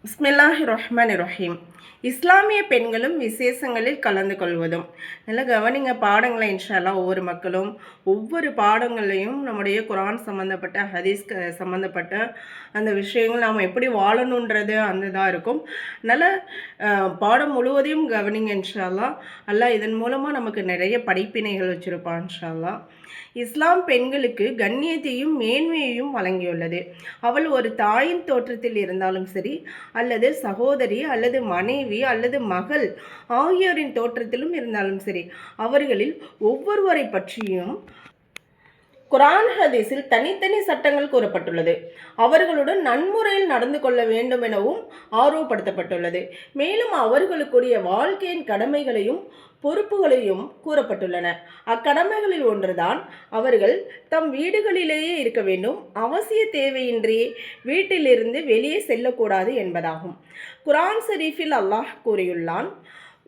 பிஸ்மில்லாஹிர் ரஹ்மானிர் ரஹீம். இஸ்லாமிய பெண்களும் விசேஷங்களில் கலந்து கொள்வதும். நல்லா கவனிங்க பாடங்களை இன்ஷா அல்லாஹ். ஒவ்வொரு மக்களும் ஒவ்வொரு பாடங்களையும் நம்முடைய குரான் சம்மந்தப்பட்ட ஹதீஸ் சம்மந்தப்பட்ட அந்த விஷயங்கள் நாம் எப்படி வாழணுன்றது அந்த இதாக இருக்கும். நல்ல பாடம் முழுவதையும் கவனிங்க இன்ஷா அல்லாஹ். அல்லாஹ் இதன் மூலமாக நமக்கு நிறைய படிப்பினைகள் வச்சுருப்பான் இன்ஷா அல்லாஹ். இஸ்லாம் பெண்களுக்கு கண்ணியத்தையும் மேன்மையையும் வழங்கியுள்ளது. அவள் ஒரு தாயின் தோற்றத்தில் இருந்தாலும் சரி, அல்லது சகோதரி அல்லது மனைவி அல்லது மகள் ஆகியோரின் தோற்றத்திலும் இருந்தாலும் சரி, அவர்களில் ஒவ்வொருவரை பற்றியும் குரான் ஹதீஸில் தனித்தனி சட்டங்கள் கூறப்பட்டுள்ளது. அவர்களுடன் நன்முறையில் நடந்து கொள்ள வேண்டும் எனவும் ஆர்வப்படுத்தப்பட்டுள்ளது. மேலும் அவர்களுக்குரிய வாழ்க்கையின் கடமைகளையும் பொறுப்புகளையும் கூறப்பட்டுள்ளன. அக்கடமைகளில் ஒன்றுதான் அவர்கள் தம் வீடுகளிலேயே இருக்க வேண்டும், அவசிய தேவையின்றி வீட்டிலிருந்து வெளியே செல்லக்கூடாது என்பதாகும். குரான் ஷரீஃபில் அல்லாஹ் கூறியுள்ளான்,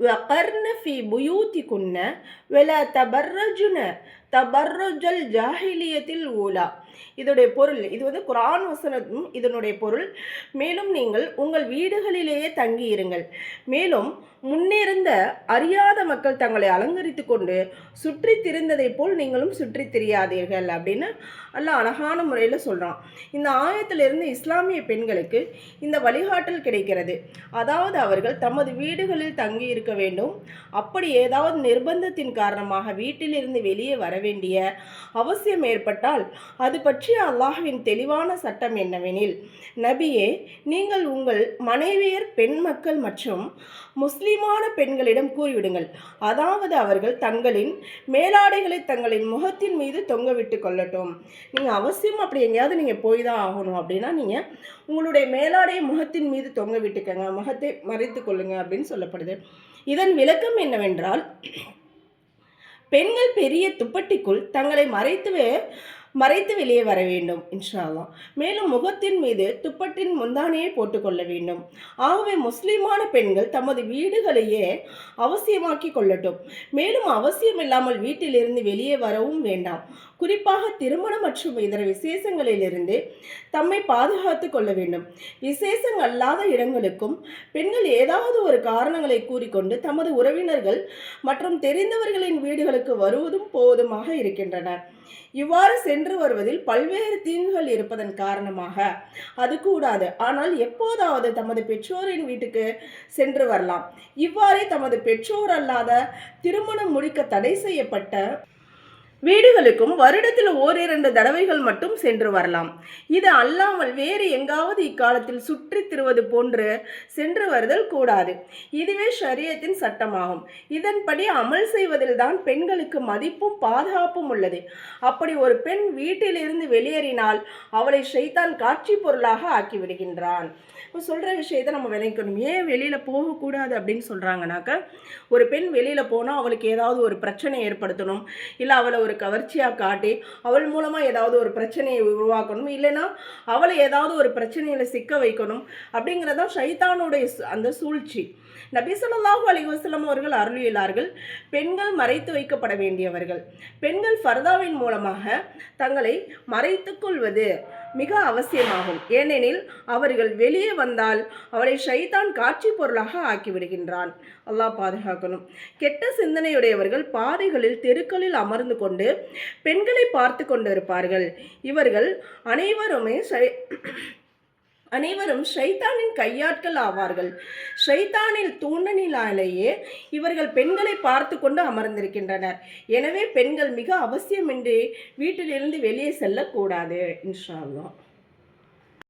வகர்ன ஃபி புயூதிகுன்ன வலா தபர்ரஜுன தபர்ருஜல் ஜாஹிலியத்தில் ஊலா. இதனுடைய பொருள், இது குரான் வசனத்தும் இதனுடைய பொருள். மேலும் நீங்கள் உங்கள் வீடுகளிலேயே தங்கியிருங்கள். மேலும் முன்னிருந்த அறியாத மக்கள் தங்களை அலங்கரித்து கொண்டு சுற்றி திரிந்ததை போல் நீங்களும் சுற்றி திரியாதீர்கள் அப்படின்னு அல்லாஹ் அழகான முறையில் சொல்கிறான். இந்த ஆயத்திலிருந்து இஸ்லாமிய பெண்களுக்கு இந்த வழிகாட்டல் கிடைக்கிறது. அதாவது அவர்கள் தமது வீடுகளில் தங்கி இருக்க வேண்டும். அப்படி ஏதாவது நிர்பந்தத்தின் காரணமாக வீட்டிலிருந்து வெளியே வர வேண்டிய அவசியம் ஏற்பட்டால் அது பற்றிய அல்லாஹ்வின் தெளிவான சட்டம் என்னவெனில், நபியே, நீங்கள் உங்கள் மனைவியர், பெண் மக்கள் மற்றும் முஸ்லிமான பெண்களிடம் கூறிவிடுங்கள். அதாவது அவர்கள் தங்களின் மேலாடைகளை தங்களின் முகத்தின் மீது தொங்க விட்டு கொள்ளட்டும். நீங்கள் அவசியம் அப்படி எங்கேயாவது நீங்கள் போய் தான் ஆகணும் அப்படின்னா நீங்கள் உங்களுடைய மேலாடையை முகத்தின் மீது தொங்க விட்டுக்கங்க, முகத்தை மறைத்து கொள்ளுங்க அப்படின்னு சொல்லப்படுது. இதன் விளக்கம் என்னவென்றால், பெண்கள் பெரிய துப்பட்டிக்குள் தங்களை மறைத்து வெளியே வர வேண்டும் இன்ஷா அல்லாஹ். மேலும் முகத்தின் மீது துப்பட்டின் முந்தானையை போட்டுக்கொள்ள வேண்டும். ஆகவே முஸ்லிமான பெண்கள் தமது வீடுகளையே அவசியமாக்கி கொள்ளட்டும். மேலும் அவசியம் இல்லாமல் வீட்டிலிருந்து வெளியே வரவும் வேண்டாம். குறிப்பாக திருமணம் மற்றும் இதர விசேஷங்களிலிருந்து தம்மை பாதுகாத்து கொள்ள வேண்டும். விசேஷம் அல்லாத இடங்களுக்கும் பெண்கள் ஏதாவது ஒரு காரணங்களை கூறிக்கொண்டு தமது உறவினர்கள் மற்றும் தெரிந்தவர்களின் வீடுகளுக்கு வருவதும் போவதுமாக இருக்கின்றனர். இவ்வாறு சென்று வருவதில் பல்வேறு தீங்குகள் இருப்பதன் காரணமாக அது கூடாது. ஆனால் எப்போதாவது தமது பெற்றோரின் வீட்டுக்கு சென்று வரலாம். இவ்வாறே தமது பெற்றோர் அல்லாத திருமணம் முடிக்க தடை செய்யப்பட்ட வீடுகளுக்கும் வருடத்தில் ஓரிரண்டு தடவைகள் மட்டும் சென்று வரலாம். இது அல்லாமல் வேறு எங்காவது இக்காலத்தில் சுற்றி திருவது போன்று சென்று வருதல் கூடாது. இதுவே ஷரியத்தின் சட்டமாகும். இதன்படி அமல் செய்வதில் தான் பெண்களுக்கு மதிப்பும் பாதுகாப்பும் உள்ளது. அப்படி ஒரு பெண் வீட்டிலிருந்து வெளியேறினால் அவளை ஷைத்தான் காட்சி பொருளாக ஆக்கிவிடுகின்றான். இப்போ சொல்கிற விஷயத்தை நம்ம விளைக்கணும். ஏன் வெளியில் போகக்கூடாது அப்படின்னு சொல்கிறாங்கனாக்கா, ஒரு பெண் வெளியில் போனால் அவளுக்கு ஏதாவது ஒரு பிரச்சனை ஏற்படுத்தணும், இல்லை அவளை ஒரு கவர்ச்சியாக காட்டி அவள் மூலமாக ஏதாவது ஒரு பிரச்சனையை உருவாக்கணும், இல்லைன்னா அவளை ஏதாவது ஒரு பிரச்சனையில் சிக்க வைக்கணும் அப்படிங்கிறதான் ஷைத்தானுடைய அந்த சூழ்ச்சி. நபி ஸல்லல்லாஹு அலைஹி வஸல்லம் அவர்கள் அருளியுள்ளார்கள், பெண்கள் மறைத்து வைக்கப்பட வேண்டியவர்கள். பெண்கள் ஃபர்தாவின் மூலமாக தங்களை மறைத்து கொள்வது மிக அவசியமாகும். ஏனெனில் அவர்கள் வெளியே வந்தால் அவளை ஷைத்தான் காட்சி பொருளாக ஆக்கிவிடுகின்றான். அல்லாஹ் பாதுகாக்கணும். கெட்ட சிந்தனையுடையவர்கள் பாதைகளில் தெருக்களில் அமர்ந்து கொண்டு பெண்களை பார்த்து கொண்டு இருப்பார்கள். இவர்கள் அனைவரும் ஷைத்தானின் கையாட்கள் ஆவார்கள். ஷைத்தானின் தூண்டலினாலேயே இவர்கள் பெண்களை பார்த்து கொண்டு அமர்ந்திருக்கின்றனர். எனவே பெண்கள் மிக அவசியமின்றி வீட்டிலிருந்து வெளியே செல்லக்கூடாது இன்ஷா அல்லாஹ்.